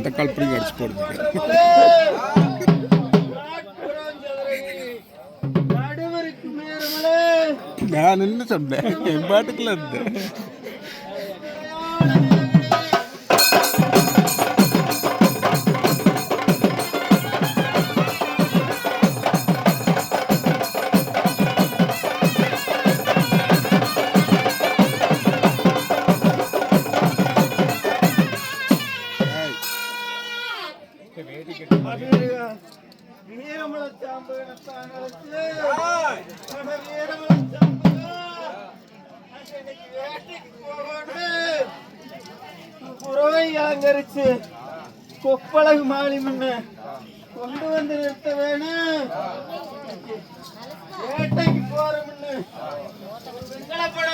அந்த கால் பிடிங்க அடிச்சு போடுது. நான் நின்று சொன்னேன், என் பாட்டுக்குள்ள இருந்தேன். அலங்கரிச்சு கொப்பளகு மாலி மண்ண கொண்டு வந்து நிறுத்த வேணும். வேட்டைக்கு போற முன்னு வெங்கலப்பட